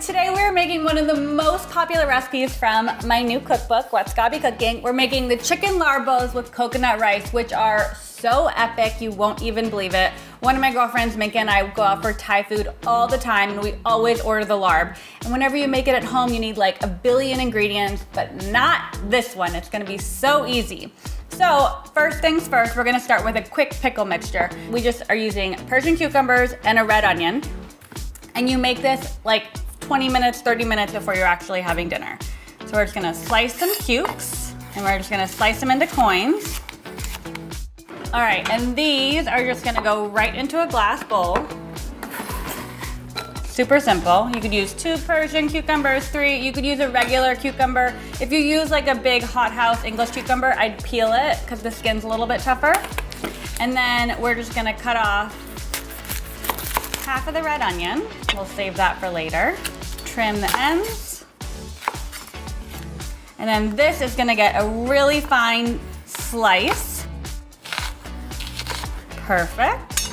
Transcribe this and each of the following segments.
today we're making one of the most popular recipes from my new cookbook, What's Gotta Be Cooking. We're making the chicken larbos with coconut rice, which are so epic, you won't even believe it. One of my girlfriends, Minka, and I go out for Thai food all the time, and we always order the larb. And whenever you make it at home, you need like 1 billion ingredients, but not this one. It's gonna be so easy. So first things first, we're gonna start with a quick pickle mixture. We just are using Persian cucumbers and a red onion. And you make this like 20 minutes, 30 minutes before you're actually having dinner. So we're just gonna slice some cukes, and we're just gonna slice them into coins. All right, and these are just gonna go right into a glass bowl. Super simple. You could use 2 Persian cucumbers, 3. You could use a regular cucumber. If you use like a big hothouse English cucumber, I'd peel it because the skin's a little bit tougher. And then we're just gonna cut off half of the red onion. We'll save that for later. Trim the ends. And then this is gonna get a really fine slice. Perfect.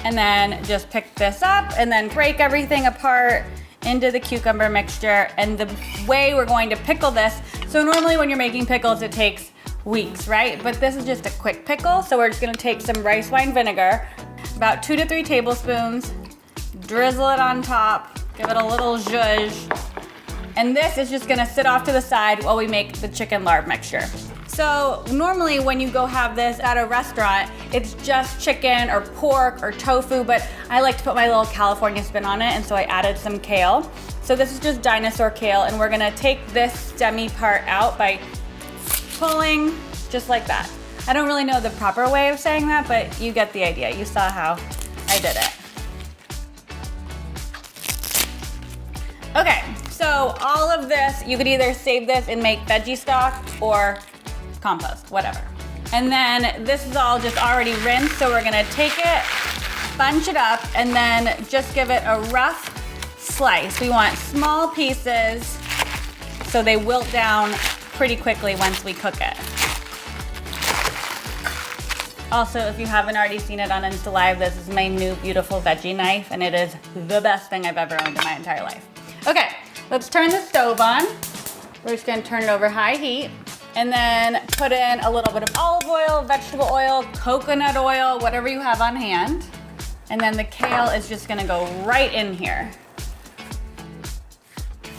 And then just pick this up and then break everything apart into the cucumber mixture. And the way we're going to pickle this, so normally when you're making pickles, it takes weeks, right? But this is just a quick pickle. So we're just gonna take some rice wine vinegar, about 2 to 3 tablespoons, drizzle it on top, give it a little zhuzh. And this is just gonna sit off to the side while we make the chicken larb mixture. So normally when you go have this at a restaurant, it's just chicken or pork or tofu, but I like to put my little California spin on it, and so I added some kale. So this is just dinosaur kale, and we're gonna take this stemmy part out by pulling just like that. I don't really know the proper way of saying that, but you get the idea. You saw how I did it. Okay, so all of this, you could either save this and make veggie stock or compost, whatever. And then this is all just already rinsed, so we're gonna take it, bunch it up, and then just give it a rough slice. We want small pieces so they wilt down pretty quickly once we cook it. Also, if you haven't already seen it on Insta Live, this is my new beautiful veggie knife, and it is the best thing I've ever owned in my entire life. Okay, let's turn the stove on. We're just gonna turn it over high heat, and then put in a little bit of olive oil, vegetable oil, coconut oil, whatever you have on hand. And then the kale is just gonna go right in here.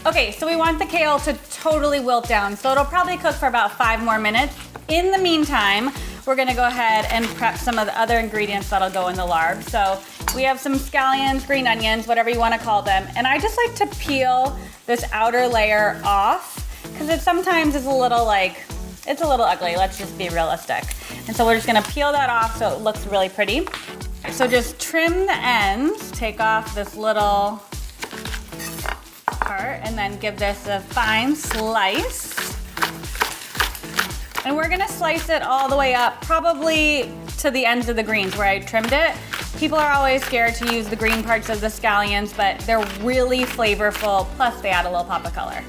Okay, so we want the kale to totally wilt down, so it'll probably cook for about 5 more minutes. In the meantime, we're gonna go ahead and prep some of the other ingredients that'll go in the larb. So we have some scallions, green onions, whatever you wanna call them. And I just like to peel this outer layer off because it sometimes is a little ugly, let's just be realistic. And so we're just gonna peel that off so it looks really pretty. So just trim the ends, take off this little part, and then give this a fine slice. And we're gonna slice it all the way up, probably to the ends of the greens where I trimmed it. People are always scared to use the green parts of the scallions, but they're really flavorful, plus they add a little pop of color.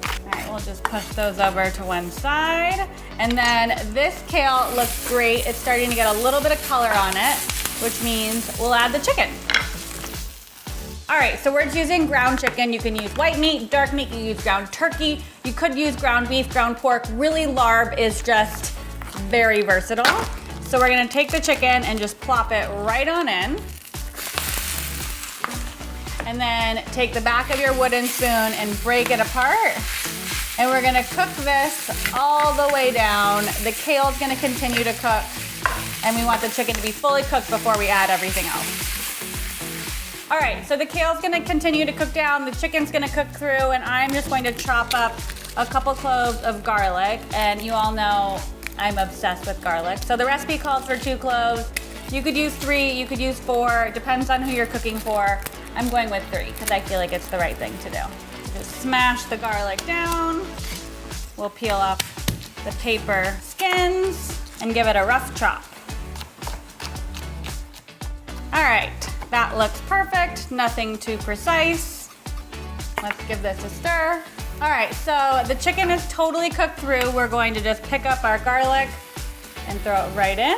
All right, we'll just push those over to one side. And then this kale looks great. It's starting to get a little bit of color on it, which means we'll add the chicken. All right, so we're just using ground chicken. You can use white meat, dark meat, you can use ground turkey. You could use ground beef, ground pork. Really, larb is just very versatile. So we're gonna take the chicken and just plop it right on in. And then take the back of your wooden spoon and break it apart. And we're gonna cook this all the way down. The kale's gonna continue to cook, and we want the chicken to be fully cooked before we add everything else. All right, so the kale's gonna continue to cook down, the chicken's gonna cook through, and I'm just going to chop up a couple cloves of garlic, and you all know I'm obsessed with garlic. So the recipe calls for 2 cloves. You could use 3, you could use 4, it depends on who you're cooking for. I'm going with 3 because I feel like it's the right thing to do. Just smash the garlic down. We'll peel off the paper skins and give it a rough chop. All right. That looks perfect, nothing too precise. Let's give this a stir. All right, so the chicken is totally cooked through. We're going to just pick up our garlic and throw it right in.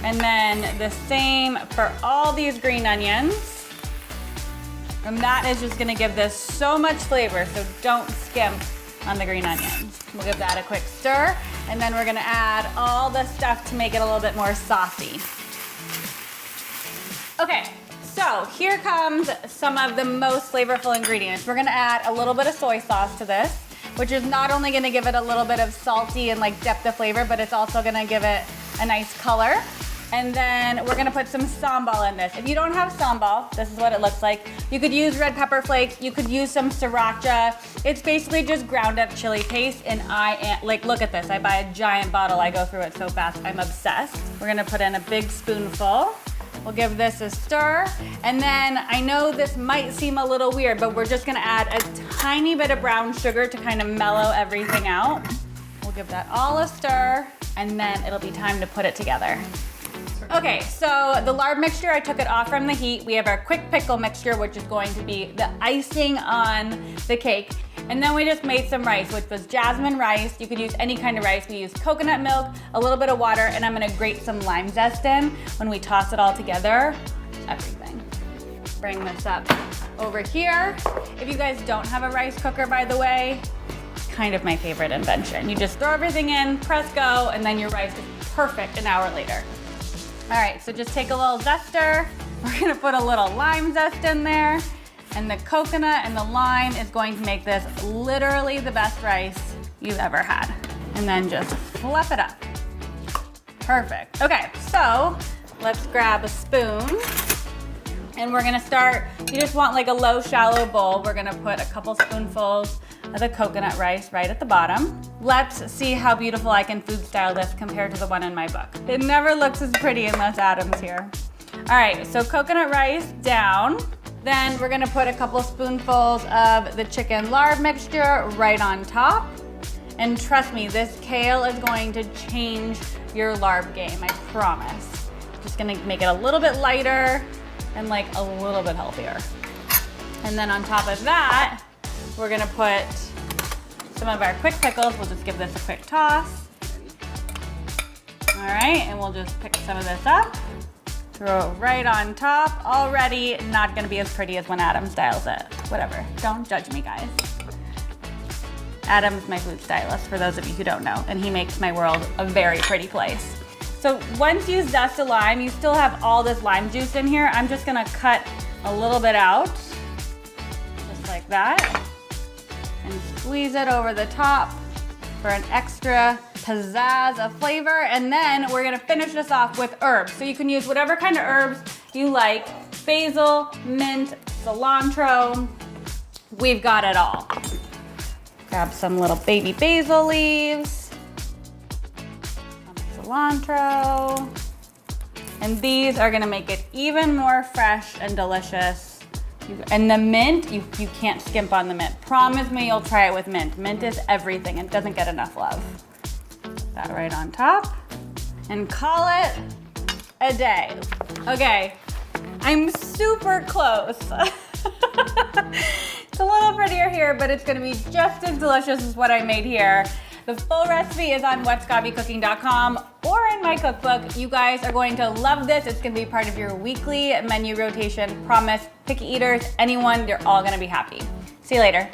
And then the same for all these green onions. And that is just gonna give this so much flavor, so don't skimp on the green onions. We'll give that a quick stir, and then we're gonna add all the stuff to make it a little bit more saucy. Okay, so here comes some of the most flavorful ingredients. We're gonna add a little bit of soy sauce to this, which is not only gonna give it a little bit of salty and like depth of flavor, but it's also gonna give it a nice color. And then we're gonna put some sambal in this. If you don't have sambal, this is what it looks like. You could use red pepper flakes, you could use some sriracha. It's basically just ground up chili paste, and like, look at this. I buy a giant bottle, I go through it so fast, I'm obsessed. We're gonna put in a big spoonful. We'll give this a stir. And then I know this might seem a little weird, but we're just gonna add a tiny bit of brown sugar to kind of mellow everything out. We'll give that all a stir, and then it'll be time to put it together. Okay, so the Larb mixture, I took it off from the heat. We have our quick pickle mixture, which is going to be the icing on the cake. And then we just made some rice, which was jasmine rice. You could use any kind of rice. We used coconut milk, a little bit of water, and I'm gonna grate some lime zest in. When we toss it all together, everything. Bring this up over here. If you guys don't have a rice cooker, by the way, kind of my favorite invention. You just throw everything in, press go, and then your rice is perfect an hour later. All right, so just take a little zester. We're gonna put a little lime zest in there, and the coconut and the lime is going to make this literally the best rice you've ever had. And then just fluff it up. Perfect. Okay, so let's grab a spoon, and we're gonna start, you just want like a low, shallow bowl. We're gonna put a couple spoonfuls of the coconut rice right at the bottom. Let's see how beautiful I can food style this compared to the one in my book. It never looks as pretty unless Adam's here. All right, so coconut rice down. Then we're gonna put a couple spoonfuls of the chicken Larb mixture right on top. And trust me, this kale is going to change your Larb game, I promise. Just gonna make it a little bit lighter and like a little bit healthier. And then on top of that, we're gonna put some of our quick pickles. We'll just give this a quick toss. All right, and we'll just pick some of this up, throw it right on top. Already not gonna be as pretty as when Adam styles it. Whatever, don't judge me, guys. Adam's my food stylist, for those of you who don't know, and he makes my world a very pretty place. So once you zest a lime, you still have all this lime juice in here. I'm just gonna cut a little bit out, just like that, and squeeze it over the top for an extra pizzazz of flavor. And then we're gonna finish this off with herbs. So you can use whatever kind of herbs you like. Basil, mint, cilantro, we've got it all. Grab some little baby basil leaves, some cilantro, and these are gonna make it even more fresh and delicious. And the mint, you can't skimp on the mint. Promise me you'll try it with mint. Mint is everything and doesn't get enough love. Put that right on top and call it a day. Okay, I'm super close. It's a little prettier here, but it's gonna be just as delicious as what I made here. The full recipe is on whatsgabbycooking.com or in my cookbook. You guys are going to love this. It's gonna be part of your weekly menu rotation. Promise, picky eaters, anyone, they're all gonna be happy. See you later.